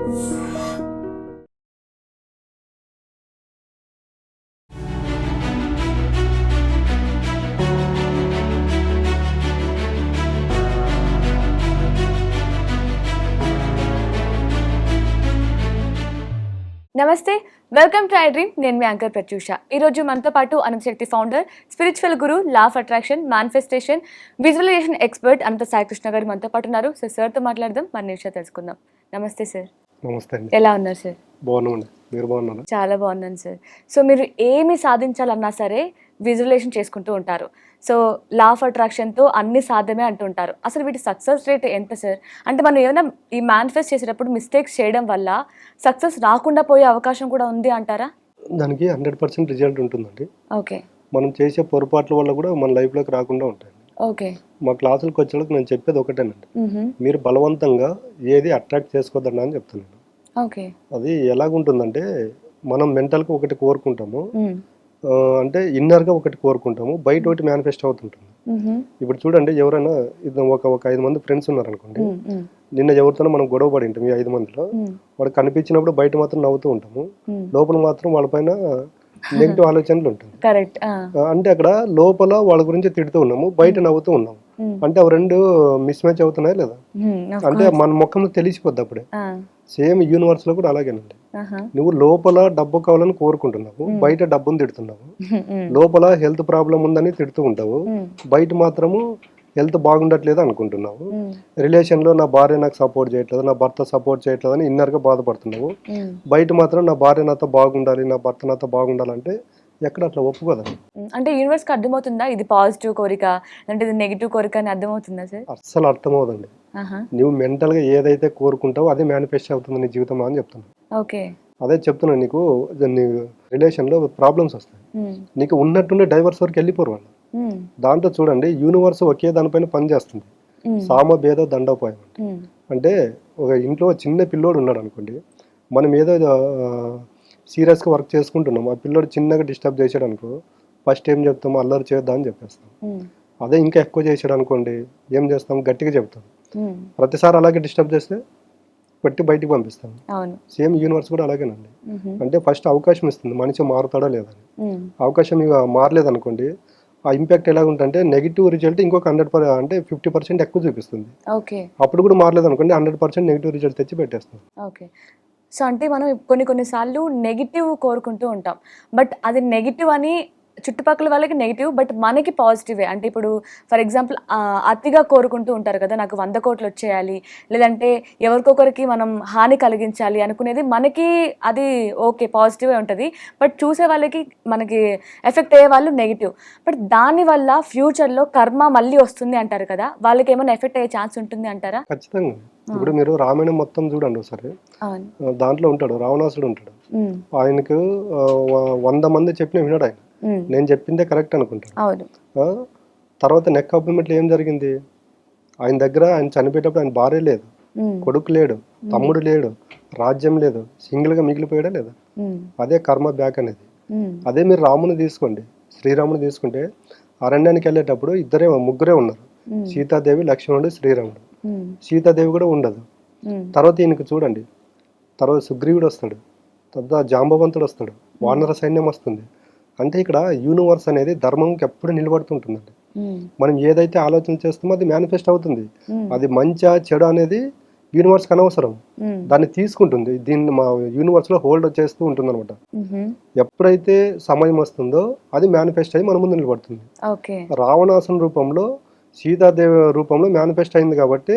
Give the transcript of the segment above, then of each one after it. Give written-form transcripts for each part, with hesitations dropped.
నమస్తే, welcome to I dream. నేను మీ anchor Pratyusha. ఈరోజు మనతో పాటు Anantha Shakti founder, spiritual guru, law of attraction, manifestation, visualisation expert Anantha Sai Krishna garu మనతో పాటు ఉన్నారు. సో సార్తో మాట్లాడదాం, మన విషయాలు తెలుసుకుందాం. నమస్తే సార్. నమస్తే అండి. ఎలా ఉన్నారు సార్? బాగున్నామండి. మీరు బాగున్నారా? చాలా బాగున్నాను సార్. సో మీరు ఏమి సాధించాలన్నా సరే విజువలైజేషన్ చేసుకుంటూ ఉంటారు. సో లా ఆఫ్ అట్రాక్షన్తో అన్ని సాధ్యమే అంటూ ఉంటారు. అసలు వీటి సక్సెస్ రేట్ ఎంత సార్? అంటే మనం ఏమైనా ఈ మేనిఫెస్ట్ చేసేటప్పుడు మిస్టేక్స్ చేయడం వల్ల సక్సెస్ రాకుండా పోయే అవకాశం కూడా ఉంది అంటారా? దానికి 100% రిజల్ట్ ఉంటుందండి. ఓకే. మనం చేసే పొరపాట్ల వల్ల కూడా మన లైఫ్లోకి రాకుండా ఉంటాయి. ఓకే. మా క్లాసులకు వచ్చేందుకు నేను చెప్పేది ఒకటేనండి, మీరు బలవంతంగా ఏది అట్రాక్ట్ చేసుకోవద్దండి అని చెప్తున్నాను. ఓకే. అది ఎలాగుంటుందంటే, మనం మెంటల్గా ఒకటి కోరుకుంటాము, అంటే ఇన్నర్గా ఒకటి కోరుకుంటాము, బయట ఒకటి మేనిఫెస్ట్ అవుతుంటుంది. ఇప్పుడు చూడండి, ఎవరైనా ఒక 5 మంది ఫ్రెండ్స్ ఉన్నారనుకోండి, నిన్న ఎవరితోనో మనం గొడవ పడి ఉంటాం. ఈ 5 మందిలో వాడు కనిపించినప్పుడు బయట మాత్రం నవ్వుతూ ఉంటాము, లోపల మాత్రం వాళ్ళపైన నెగిటివ్ ఆలోచనలు ఉంటాయి. కరెక్ట్. అంటే అక్కడ లోపల వాళ్ళ గురించి తిడుతూ ఉన్నాము, బయట నవ్వుతూ ఉన్నాము. అంటే అవి రెండు మిస్ మ్యాచ్ అవుతున్నాయా లేదా? అంటే మన ముఖంలో తెలిసిపోద్ది అప్పుడే. సేమ్ యూనివర్స్ లో కూడా అలాగేనండి. నువ్వు లోపల డబ్బు కావాలని కోరుకుంటున్నావు, బయట డబ్బును తిడుతున్నావు. లోపల హెల్త్ ప్రాబ్లం ఉందని తిడుతూ ఉంటావు, బయట మాత్రము హెల్త్ బాగుండట్లేదు అనుకుంటున్నావు. రిలేషన్ లో నా భార్య నాకు సపోర్ట్ చేయట్లేదు, నా భర్త సపోర్ట్ చేయట్లేదు అని ఇన్నర్ గా బాధపడుతున్నావు. బయట మాత్రం నా భార్య నాతో బాగుండాలి, నా భర్త నాతో బాగుండాలంటే ఎక్కడ అట్లా ఒప్పుకోదా? అంటే యూనివర్స్ కి అర్థమవుతుందా ఇది పాజిటివ్ కోరిక అంటే ఇది నెగిటివ్ కోరిక అని అర్థమవుతుందా సార్? అస్సలు అర్థమవుదండి. నువ్వు మెంటల్ గా ఏదైతే కోరుకుంటావో అదే మేనిఫెస్ట్ అవుతుంది నీ జీవితంలో అని చెప్తున్నా. ఓకే. అదే చెప్తున్నా, నీకు నీ రిలేషన్ లో ప్రాబ్లమ్స్ వస్తాయి, నీకు ఉన్నట్టుండే డైవర్స్ వరకు వెళ్ళిపోరు వాళ్ళు. దాంట్లో చూడండి, యూనివర్స్ ఒకే దానిపైన పని చేస్తుంది. సామ భేద దండోపాయం అంటే ఒక ఇంట్లో చిన్న పిల్లోడు ఉన్నాడు అనుకోండి, మనం ఏదో సీరియస్గా వర్క్ చేసుకుంటున్నాం, ఆ పిల్లోడు చిన్నగా డిస్టర్బ్ చేసాడు అనుకో, ఫస్ట్ ఏం చెప్తాము, అల్లరి చేద్దాం అని చెప్పేస్తాం. అదే ఇంకా ఎక్కువ చేసాడు అనుకోండి, ఏం చేస్తాం, గట్టిగా చెప్తాం. ప్రతిసారి అలాగే డిస్టర్బ్ చేస్తే పట్టి బయటికి పంపిస్తాం. సేమ్ యూనివర్స్ కూడా అలాగేనండి. అంటే ఫస్ట్ అవకాశం ఇస్తుంది, మనిషి మారుతాడో లేదని. అవకాశం ఇక మారలేదు అనుకోండి, ఆ ఇంపాక్ట్ ఎలాగుంటుందంటే నెగిటివ్ రిజల్ట్ ఇంకొక 100% అంటే 50% ఎక్కువ చూపిస్తుంది. అప్పుడు కూడా మారలేదు అనుకోండి, 100% నెగిటివ్ రిజల్ట్ తెచ్చి పెట్టేస్తుంది. ఓకే. సో అంటే మనం కొన్నిసార్లు నెగిటివ్ కోరుకుంటూ ఉంటాం, బట్ అది నెగిటివ్ అని చుట్టుపక్కల వాళ్ళకి నెగిటివ్, బట్ మనకి పాజిటివే. అంటే ఇప్పుడు ఫర్ ఎగ్జాంపుల్ అతిగా కోరుకుంటూ ఉంటారు కదా, నాకు 100 కోట్లు వచ్చేయాలి, లేదంటే ఎవరికొకరికి మనం హాని కలిగించాలి అనుకునేది మనకి అది ఓకే పాజిటివే ఉంటుంది, బట్ చూసే వాళ్ళకి మనకి ఎఫెక్ట్ అయ్యే వాళ్ళు నెగిటివ్. బట్ దానివల్ల ఫ్యూచర్లో కర్మ మళ్ళీ వస్తుంది అంటారు కదా, వాళ్ళకి ఏమైనా ఎఫెక్ట్ అయ్యే ఛాన్స్ ఉంటుంది అంటారా? ఖచ్చితంగా. ఇప్పుడు మీరు రామాయణం మొత్తం చూడండి ఒకసారి, దాంట్లో ఉంటాడు రావణాసుడు ఉంటాడు, ఆయనకు 100 మంది చెప్పిన వినడు ఆయన, నేను చెప్పిందే కరెక్ట్ అనుకుంటాను. తర్వాత నెక్ అపాయింట్మెంట్లో ఏం జరిగింది, ఆయన దగ్గర ఆయన చనిపోయేటప్పుడు ఆయన భార్య లేదు, కొడుకు లేడు, తమ్ముడు లేడు, రాజ్యం లేదు, సింగిల్గా మిగిలిపోయాడా లేదా? అదే కర్మ బ్యాక్ అనేది. అదే మీరు రాముని తీసుకోండి, శ్రీరాముని తీసుకుంటే అరణ్యానికి వెళ్ళేటప్పుడు ముగ్గురే ఉన్నారు, సీతాదేవి, లక్ష్మణుడు, శ్రీరాముడు. సీతాదేవి కూడా ఉండదు. తర్వాత ఈయనకు చూడండి, తర్వాత సుగ్రీవుడు వస్తాడు, తర్వాత జాంబవంతుడు వస్తాడు, వానర సైన్యం వస్తుంది. అంటే ఇక్కడ యూనివర్స్ అనేది ధర్మంకి ఎప్పుడు నిలబడుతుంటుందండి. మనం ఏదైతే ఆలోచన చేస్తామో అది మేనిఫెస్ట్ అవుతుంది. అది మంచి చెడు అనేది యూనివర్స్కి అనవసరం, దాన్ని తీసుకుంటుంది. దీన్ని మా యూనివర్స్ లో హోల్డ్ చేస్తూ ఉంటుంది అనమాట. ఎప్పుడైతే సమయం వస్తుందో అది మేనిఫెస్ట్ అయ్యి మన ముందు నిలబడుతుంది. రావణాసుని రూపంలో, సీతాదేవి రూపంలో మేనిఫెస్ట్ అయింది కాబట్టి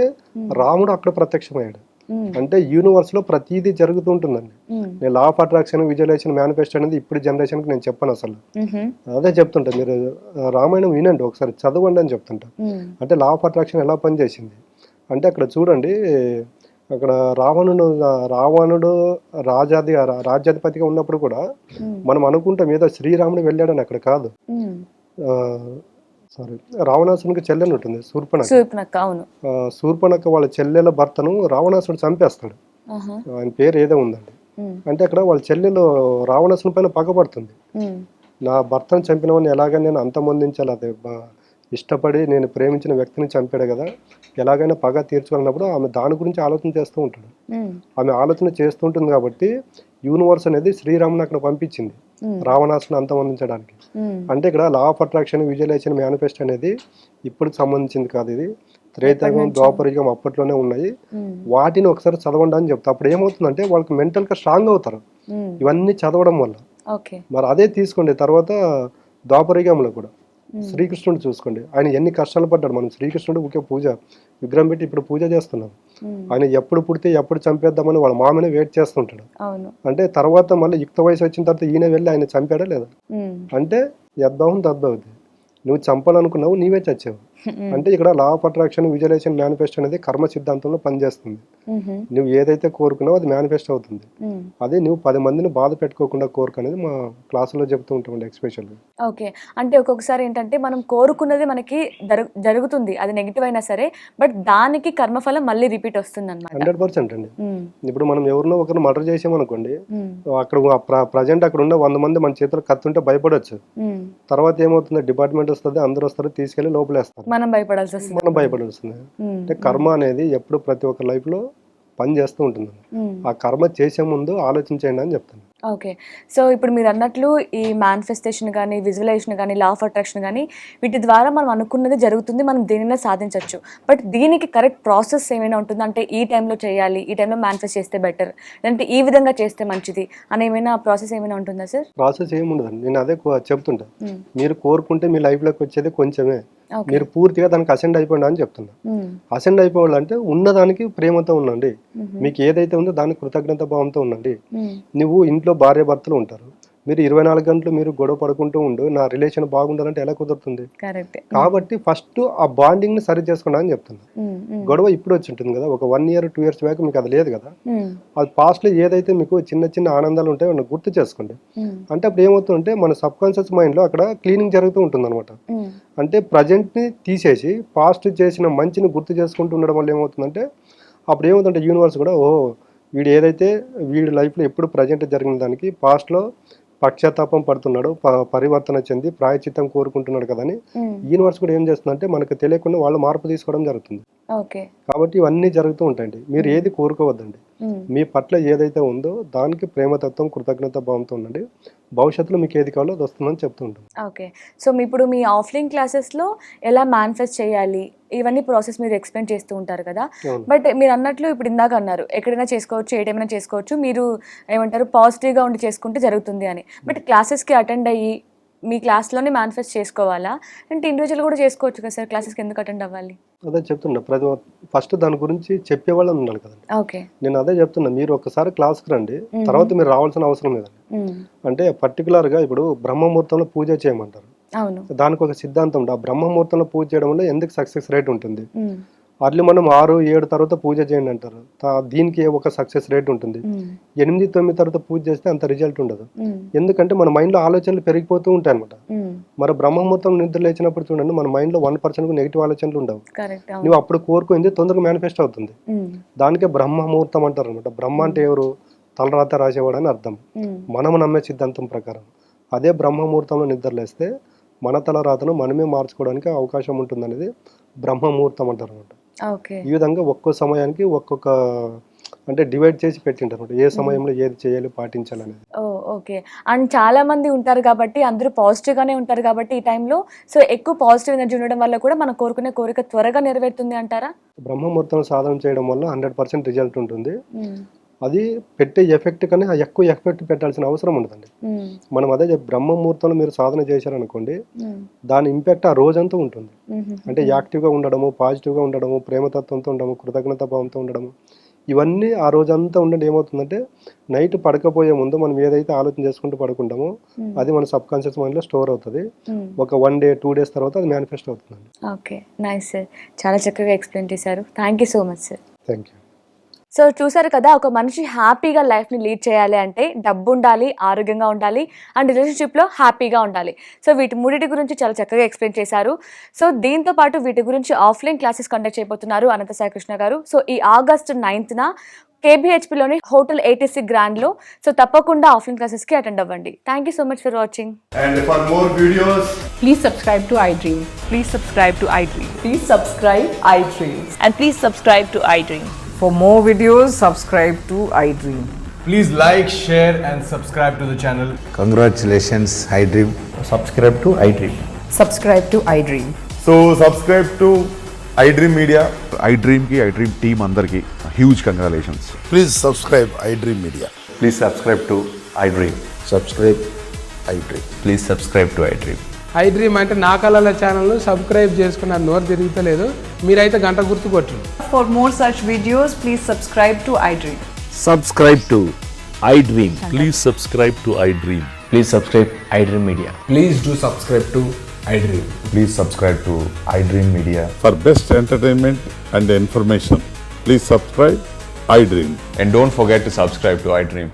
రాముడు అక్కడ ప్రత్యక్షమయ్యాడు. అంటే యూనివర్స్ లో ప్రతిదీ జరుగుతూ ఉంటుందండి. నేను law of attraction, visualisation, manifest అనేది ఇప్పుడు జనరేషన్ కి నేను చెప్పను అసలు. అదే చెప్తుంటా, మీరు రామాయణం వినండి ఒకసారి, చదవండి అని చెప్తుంటా. అంటే లా ఆఫ్ అట్రాక్షన్ ఎలా పనిచేసింది అంటే అక్కడ చూడండి, అక్కడ రావణుడు రాజ్యాధిపతిగా ఉన్నప్పుడు కూడా మనం అనుకుంటాం ఏదో శ్రీరాముడు వెళ్ళాడని, అక్కడ కాదు. సారీ, రావణాసునికి చెల్లెని ఉంటుంది, శూర్పణఖ వాళ్ళ చెల్లెల భర్తను రావణాసుడు చంపేస్తాడు. ఆయన పేరు ఏదో ఉందండి. అంటే అక్కడ వాళ్ళ చెల్లెలు రావణాసుని పైన పగబడుతుంది, నా భర్తను చంపినవని ఎలాగని నేను అంతమొందించాలి, అదే ఇష్టపడి నేను ప్రేమించిన వ్యక్తిని చంపాడు కదా, ఎలాగైనా పగ తీర్చుకున్నప్పుడు ఆమె దాని గురించి ఆలోచన చేస్తూ ఉంటాడు. ఆమె ఆలోచన చేస్తూ ఉంటుంది కాబట్టి యూనివర్స్ అనేది శ్రీరాముని అక్కడ పంపించింది రావణాసుని అంతమొందించడానికి. అంటే ఇక్కడ law of attraction, visualisation, manifest అనేది ఇప్పుడు సంబంధించింది కాదు, ఇది త్రేతాయుగం, ద్వాపరయుగం అప్పట్లోనే ఉన్నాయి. వాటిని ఒకసారి చదవండి అని చెప్తా. అప్పుడు ఏమవుతుందంటే వాళ్ళకి మెంటల్గా స్ట్రాంగ్ అవుతారు ఇవన్నీ చదవడం వల్ల. మరి అదే తీసుకోండి తర్వాత ద్వాపరయుగంలో కూడా శ్రీకృష్ణుడు చూసుకోండి, ఆయన ఎన్ని కష్టాలు పడ్డాడు. మనం శ్రీకృష్ణుడు ఒకే పూజ విగ్రహం పెట్టి ఇప్పుడు పూజ చేస్తున్నాం. ఆయన ఎప్పుడు పుడితే ఎప్పుడు చంపేద్దామని వాళ్ళ మామనే వెయిట్ చేస్తుంటాడు. అంటే తర్వాత మళ్ళీ యుక్త వయసు వచ్చిన తర్వాత ఈయన వెళ్ళి ఆయన చంపాడా లేదా? అంటే యద్భావం తద్భవతి, నువ్వు చంపాలనుకున్నావు నీవే చచ్చావు. అంటే ఇక్కడ law of attraction, visualisation, manifest అనేది కర్మ సిద్ధాంతంలో పనిచేస్తుంది. నువ్వు ఏదైతే కోరుకున్నావో అది మేనిఫెస్ట్ అవుతుంది. అదే నువ్వు 10 మందిని బాధ పెట్టుకోకుండా కోరుకు అనేది మా క్లాసులో చెప్తూ ఉంటాం ఎక్స్పెషల్గా. ఓకే, అంటే ఒక్కొక్కసారి ఏంటంటే మనం కోరుకున్నది మనకి జరుగుతుంది, అది నెగిటివ్ అయినా సరే, బట్ దానికి కర్మఫలం మళ్ళీ రిపీట్ వస్తుంది అన్నమాట. 100% అండి. ఇప్పుడు మనం ఎవరినో ఒకరిని మర్డర్ చేసామనుకోండి, అక్కడ ప్రజెంట్ అక్కడ ఉన్న 100 మంది మన చేతిలో కత్తుంటే భయపడొచ్చు. తర్వాత ఏమవుతుంది, డిపార్ట్మెంట్ వస్తుంది, అందరూ వస్తారు, తీసుకెళ్లి లోపలేస్తారు, మనం భయపడాల్సి వస్తుంది. అంటే కర్మ అనేది ఎప్పుడు ప్రతి ఒక్క లైఫ్ లో పని చేస్తూ ఉంటుంది. ఆ కర్మ చేసే ముందు ఆలోచించండి అని చెప్తాను. ఓకే, సో ఇప్పుడు మీరు అన్నట్లు ఈ మేనిఫెస్టేషన్ కానీ, విజువలైజేషన్ కానీ, లా ఆఫ్ అట్రాక్షన్ కానీ, వీటి ద్వారా మనం అనుకున్నది జరుగుతుంది, మనం దేనిని సాధించవచ్చు. బట్ దీనికి కరెక్ట్ ప్రాసెస్ ఏమైనా ఉంటుంది అంటే ఈ టైంలో చేయాలి, ఈ టైంలో మేనిఫెస్ట్ చేస్తే బెటర్, లేదంటే ఈ విధంగా చేస్తే మంచిది అని ఏమైనా ప్రాసెస్ ఏమైనా ఉంటుందా సార్? ప్రాసెస్ ఏముండదండి, నేను అదే చెప్తుంటా. మీరు కోరుకుంటే మీ లైఫ్లోకి వచ్చేది కొంచెమే, మీరు పూర్తిగా దానికి అసెండ్ అయిపోండి అని చెప్తున్నా. అసెండ్ అయిపోవాలంటే ఉన్నదానికి ప్రేమతో ఉండండి, మీకు ఏదైతే ఉందో దానికి కృతజ్ఞత భావంతో ఉండండి. నువ్వు ఇంట్లో భార్య భర్తలు ఉంటారు, మీరు 24 గంటలు మీరు గొడవ పడుకుంటూ ఉండు, నా రిలేషన్ బాగుండాలంటే ఎలా కుదురుతుంది? కాబట్టి ఫస్ట్ ఆ బాండింగ్ ని సరి చేసుకోండి అని చెప్తున్నా. గొడవ ఇప్పుడు వచ్చి ఉంటుంది కదా, ఒక 1 year 2 years బ్యాక్ మీకు అది లేదు కదా. అది పాస్ట్ లో ఏదైతే మీకు చిన్న చిన్న ఆనందాలు ఉంటాయో అవి గుర్తు చేసుకోండి. అంటే అప్పుడు ఏమవుతుందంటే మన సబ్ కాన్షియస్ మైండ్ లో అక్కడ క్లీనింగ్ జరుగుతూ ఉంటుంది అనమాట. అంటే ప్రజెంట్ ని తీసేసి పాస్ట్ చేసిన మంచిని గుర్తు చేసుకుంటూ ఉండడం వల్ల ఏమవుతుందంటే అప్పుడు ఏమవుతుందంటే యూనివర్స్ కూడా వీడు ఏదైతే వీడి లైఫ్లో ఎప్పుడు ప్రజెంట్ జరిగిన దానికి పాస్ట్లో పశ్చాత్తాపం పడుతున్నాడు, పరివర్తన చెంది ప్రాయచిత్తం కోరుకుంటున్నాడు కదని యూనివర్స్ కూడా ఏం చేస్తుందంటే మనకు తెలియకుండా వాళ్ళు మార్పు తీసుకోవడం జరుగుతుంది. కాబట్టి ఇవన్నీ జరుగుతూ ఉంటాయండి. మీరు ఏది కోరుకోవద్దండి, మీ పట్ల ఏదైతే ఉందో దానికి ప్రేమతత్వం, కృతజ్ఞత భావంతో ఉండండి. భవిష్యత్తులో మీకు ఏది కావాలో అది వస్తుందని చెప్తూ ఉంటాం. ఓకే, సో ఇప్పుడు మీ ఆఫ్లైన్ క్లాసెస్లో ఎలా మేనిఫెస్ట్ చేయాలి ఇవన్నీ ప్రాసెస్ మీరు ఎక్స్ప్లెయిన్ చేస్తూ ఉంటారు కదా. బట్ మీరు అన్నట్లు ఇప్పుడు ఇందాక అన్నారు ఎక్కడైనా చేసుకోవచ్చు, ఏటైనా చేసుకోవచ్చు, మీరు ఏమంటారు పాజిటివ్గా ఉండి చేసుకుంటే జరుగుతుంది అని. బట్ క్లాసెస్కి అటెండ్ అయ్యి మీ క్లాస్లోనే మేనిఫెస్ట్ చేసుకోవాలా అంటే ఇండివిజువల్ కూడా చేసుకోవచ్చు కదా సార్? క్లాసెస్కి ఎందుకు అటెండ్ అవ్వాలి? అదే చెప్తున్నా, ఫస్ట్ దాని గురించి చెప్పేవాళ్ళు ఉన్నారు కదండి. ఓకే, నేను అదే చెప్తున్నా, మీరు ఒకసారి క్లాస్కి రండి, తర్వాత మీరు రావాల్సిన అవసరం లేదండి. అంటే పర్టికులర్గా ఇప్పుడు బ్రహ్మముహూర్తంలో పూజ చేయమంటారు, దానికి ఒక సిద్ధాంతం ఉంది. ఆ బ్రహ్మముహూర్తంలో పూజ చేయడం వల్ల ఎందుకు సక్సెస్ రేట్ ఉంటుంది. అట్లా మనం 6, 7 తర్వాత పూజ చేయండి అంటారు, దీనికి ఒక సక్సెస్ రేట్ ఉంటుంది. 8, 9 తర్వాత పూజ చేస్తే అంత రిజల్ట్ ఉండదు. ఎందుకంటే మన మైండ్ లో ఆలోచనలు పెరిగిపోతూ ఉంటాయి అనమాట. మరి బ్రహ్మముహూర్తం నిద్ర లేచినప్పుడు చూడండి మన మైండ్ లో 1% నెగిటివ్ ఆలోచనలు ఉండవు. నువ్వు అప్పుడు కోరుకుంది తొందరగా మేనిఫెస్ట్ అవుతుంది. దానికే బ్రహ్మముహూర్తం అంటారు అనమాట. బ్రహ్మ అంటే ఎవరు? తలరాత రాసేవాడు అని అర్థం. మనము నమ్మే సిద్ధాంతం ప్రకారం అదే బ్రహ్మముహూర్తంలో నిద్రలేస్తే మన తలరాతను మనమే మార్చుకోవడానికి అవకాశం ఉంటుంది అనేది బ్రహ్మముహూర్తం అంటారు అనమాట. ఈ విధంగా ఒక్కో సమయానికి ఒక్కొక్క అంటే డివైడ్ చేసి పెట్టింటారు, ఏ సమయంలో ఏది చేయాలి పాటించాలి అనేది. ఓకే, అండ్ చాలా మంది ఉంటారు కాబట్టి అందరూ పాజిటివ్ గానే ఉంటారు కాబట్టి ఈ టైంలో సో ఎక్కువ పాజిటివ్ ఎనర్జీ ఉండడం వల్ల కూడా మనం కోరుకునే కోరిక త్వరగా నెరవేరుతుంది అంటారా? బ్రహ్మముహూర్తం సాధన చేయడం వల్ల 100% రిజల్ట్ ఉంటుంది. అది పెట్టే ఎఫెక్ట్ కన్నా ఎక్కువ ఎఫెక్ట్ పెట్టాల్సిన అవసరం ఉండదండి. మనం అదే బ్రహ్మముహూర్తంలో మీరు సాధన చేశారనుకోండి, దాని ఇంపాక్ట్ ఆ రోజంతా ఉంటుంది. అంటే యాక్టివ్గా ఉండడము, పాజిటివ్గా ఉండడము, ప్రేమతత్వంతో ఉండడము, కృతజ్ఞత భావంతో ఉండడము, ఇవన్నీ ఆ రోజంతా ఉండండి. ఏమవుతుందంటే నైట్ పడకపోయే ముందు మనం ఏదైతే ఆలోచన చేసుకుంటూ పడుకుంటామో అది మన సబ్ కాన్షియస్ మైండ్లో స్టోర్ అవుతుంది. ఒక 1 day 2 days తర్వాత అది మేనిఫెస్ట్ అవుతుంది. ఓకే, నైస్ సార్, చాలా చక్కగా ఎక్స్ప్లెయిన్ చేశారు. Thank you so much sir. Thank you. So చూసారు కదా, ఒక మనిషి హ్యాపీగా లైఫ్ని లీడ్ చేయాలి అంటే డబ్బు ఉండాలి, ఆరోగ్యంగా ఉండాలి అండ్ రిలేషన్షిప్లో హ్యాపీగా ఉండాలి. సో వీటి మూడింటి గురించి చాలా చక్కగా ఎక్స్ప్లెయిన్ చేశారు. సో దీంతో పాటు వీటి గురించి ఆఫ్లైన్ క్లాసెస్ కండక్ట్ చేయబోతున్నారు అనంత సాయి కృష్ణ గారు. సో ఈ ఆగస్టు 9th KBHPలోని హోటల్ 86 గ్రాండ్లో. సో తప్పకుండా ఆఫ్లైన్ క్లాసెస్కి అటెండ్ అవ్వండి. Thank you so much for watching. And for more videos, Please subscribe to iDream. Please subscribe to iDream. Please subscribe iDream. And please subscribe to iDream. For more videos, subscribe to iDream. please like, share and subscribe to the channel. Congratulations, iDream. Subscribe to iDream. Subscribe to iDream. So subscribe to iDream Media. iDream की iDream team अंदर की huge congratulations. Please subscribe iDream Media. Please subscribe to iDream. Subscribe iDream. Please subscribe to iDream. iDream అంటే నా కళల channel subscribe చేసుకున్న నోరు తిరుగుతలేదు, మీరైతే గంట గుర్తు కొట్టండి. For more such videos, please subscribe to iDream. Subscribe to iDream. Please subscribe to iDream. Please subscribe iDream Media. Please do subscribe to iDream. Please subscribe to iDream Media. For best entertainment and information, please subscribe iDream. And don't forget to subscribe to iDream.